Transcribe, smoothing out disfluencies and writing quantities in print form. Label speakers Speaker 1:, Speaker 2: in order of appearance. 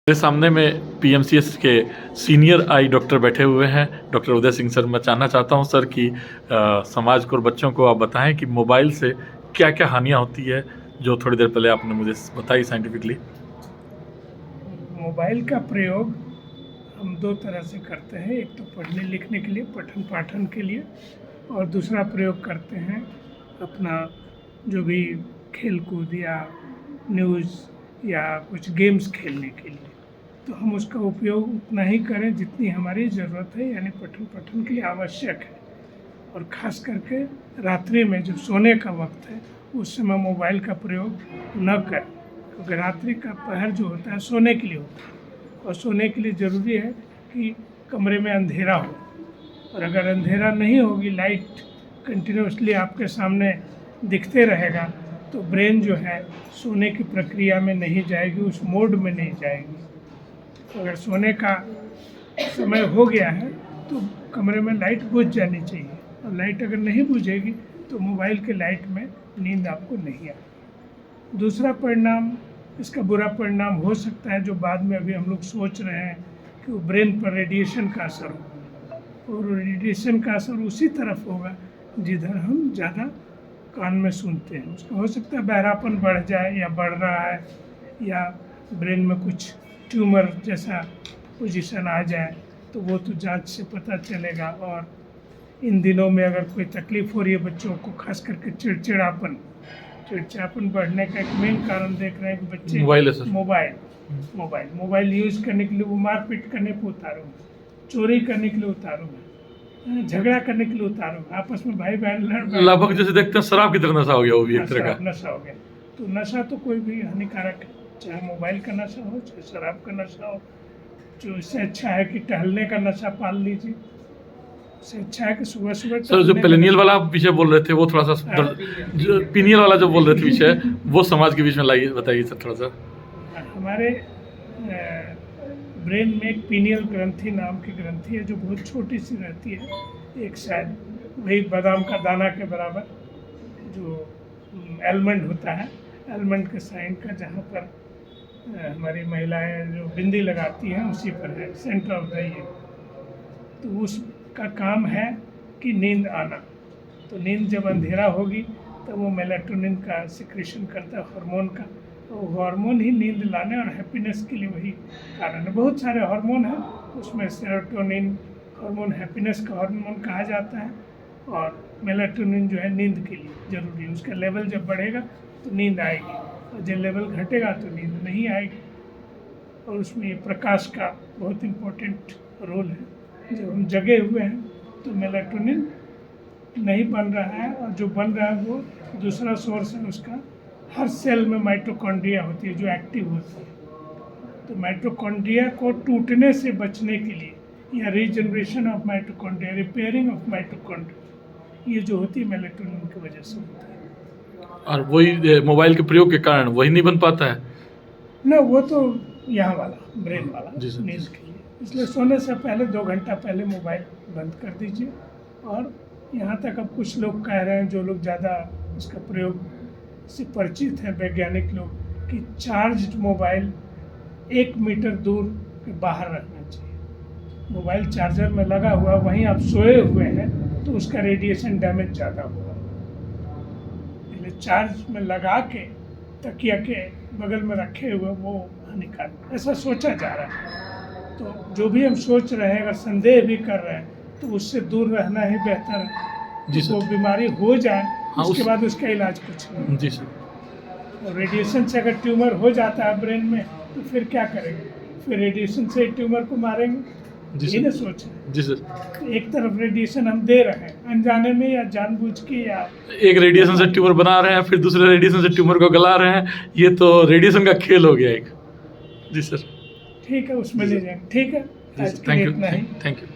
Speaker 1: मेरे सामने में पीएमसीएच के सीनियर आई डॉक्टर बैठे हुए हैं, डॉक्टर उदय सिंह सर। मैं जानना चाहता हूं सर कि समाज को और बच्चों को आप बताएं कि मोबाइल से क्या क्या हानियां होती है, जो थोड़ी देर पहले आपने मुझे बताई साइंटिफिकली।
Speaker 2: मोबाइल का प्रयोग हम दो तरह से करते हैं, एक तो पढ़ने लिखने के लिए, पठन पाठन के लिए, और दूसरा प्रयोग करते हैं अपना जो भी खेल कूद या न्यूज़ या कुछ गेम्स खेलने के लिए। तो हम उसका उपयोग उतना ही करें जितनी हमारी ज़रूरत है, यानी पठन पाठन के लिए आवश्यक है। और ख़ास करके रात्रि में जो सोने का वक्त है उस समय मोबाइल का प्रयोग न करें, क्योंकि रात्रि का पहर जो होता है सोने के लिए होता है, और सोने के लिए ज़रूरी है कि कमरे में अंधेरा हो। और अगर अंधेरा नहीं होगी, लाइट कंटिन्यूसली आपके सामने दिखते रहेगा, तो ब्रेन जो है सोने की प्रक्रिया में नहीं जाएगी, उस मोड में नहीं जाएगी। तो अगर सोने का समय हो गया है तो कमरे में लाइट बुझ जानी चाहिए, और लाइट अगर नहीं बुझेगी तो मोबाइल के लाइट में नींद आपको नहीं आएगी। दूसरा परिणाम, इसका बुरा परिणाम हो सकता है, जो बाद में अभी हम लोग सोच रहे हैं कि वो ब्रेन पर रेडिएशन का असर होगा, और रेडिएशन का असर उसी तरफ होगा जिधर हम ज़्यादा कान में सुनते हैं। उसका हो सकता है बहरापन बढ़ जाए या बढ़ रहा है, या ब्रेन में कुछ ट्यूमर जैसा पोजीशन आ जाए, तो वो तो जांच से पता चलेगा। और इन दिनों में अगर कोई तकलीफ़ हो रही है बच्चों को, खास करके चिड़चिड़ापन बढ़ने का एक मेन कारण देख रहे हैं कि बच्चे मोबाइल यूज़ करने के लिए वो मारपीट करने को उतारू हैं, चोरी करने के लिए उतारू हैं, झगड़ा करने के लिए उतारू हैं, आपस में भाई बहन
Speaker 1: लगभग जैसे देखते हैं शराब की तरह नशा हो गया, वो भी एक तरह का
Speaker 2: नशा हो गया। तो नशा तो कोई भी हानिकारक है, चाहे मोबाइल का नशा हो, चाहे शराब का नशा हो। जो इससे अच्छा है कि टहलने का नशा पाल लीजिए, इससे अच्छा है कि सुबह सुबह।
Speaker 1: सर जो पेलेनियल वाला विषय बोल रहे थे वो थोड़ा सा जो पीनियल वाला जो बोल रहे थे विषय, वो समाज के बीच में लाइए, बताइए सर थोड़ा सा।
Speaker 2: हमारे ब्रेन में एक पीनियल ग्रंथि नाम की ग्रंथि है, जो बहुत छोटी सी रहती है, एक शायद वही बादाम का दाना के बराबर, जो एलमंड होता है, एलमंड के साइन का, जहाँ पर हमारी महिलाएं जो बिंदी लगाती हैं उसी पर है, सेंटर ऑफ द ईयर। तो उसका काम है कि नींद आना। तो नींद जब अंधेरा होगी तब वो मेलाटोनिन का सिक्रेशन करता है, हार्मोन का। तो हार्मोन ही नींद लाने और हैप्पीनेस के लिए वही कारण है। बहुत सारे हार्मोन हैं, उसमें सेरोटोनिन हार्मोन हैप्पीनेस का हार्मोन कहा जाता है, और मेलाटोनिन जो है नींद के लिए ज़रूरी है। उसका लेवल जब बढ़ेगा तो नींद आएगी, और जब लेवल घटेगा तो नींद नहीं आएगी। और उसमें ये प्रकाश का बहुत इम्पोर्टेंट रोल है। जब हम जगे हुए हैं तो मेलाटोनिन नहीं बन रहा है, और जो बन रहा है वो दूसरा सोर्स है उसका। हर सेल में माइटोकॉन्ड्रिया होती है जो एक्टिव होती है। तो माइटोकॉन्ड्रिया को टूटने से बचने के लिए, या regeneration of mitochondria, repairing of mitochondria, ये जो होती है मेलाटोनिन की वजह से होती है।
Speaker 1: और वही मोबाइल के प्रयोग के कारण वही नहीं बन पाता है
Speaker 2: ना, वो तो यहाँ वाला ब्रेन वाला नींद के लिए। इसलिए सोने से पहले 2 घंटा पहले मोबाइल बंद कर दीजिए। और यहाँ तक अब कुछ लोग कह रहे हैं, जो लोग ज़्यादा इसका प्रयोग से परिचित हैं, वैज्ञानिक लोग, कि चार्ज्ड मोबाइल 1 मीटर दूर के बाहर रखना चाहिए। मोबाइल चार्जर में लगा हुआ, वहीं आप सोए हुए हैं, तो उसका रेडिएशन डैमेज ज़्यादा होगा। इसलिए चार्ज में लगा के तकिया के बगल में रखे हुए वो हानिकारक, ऐसा सोचा जा रहा है। तो जो भी हम सोच रहे हैं, अगर संदेह भी कर रहे हैं, तो उससे दूर रहना ही बेहतर है। वो बीमारी हो जाए, उसके बाद उसका इलाज कुछ नहीं।
Speaker 1: जी सर।
Speaker 2: और रेडिएशन से अगर ट्यूमर हो जाता है ब्रेन में, तो फिर क्या करेंगे? फिर रेडिएशन से ट्यूमर को मारेंगे, ये ना सोचें।
Speaker 1: जी सर।
Speaker 2: एक तरफ रेडिएशन हम दे रहे हैं अनजाने में या जानबूझ के, या
Speaker 1: एक रेडिएशन से ट्यूमर बना रहे हैं, फिर दूसरे रेडिएशन से ट्यूमर को गला रहे हैं। ये तो रेडिएशन का खेल हो गया एक। जी सर।
Speaker 2: ठीक है, उसमें ले जाएंगे। ठीक है, आज के लिए इतना ही।
Speaker 1: Thank you.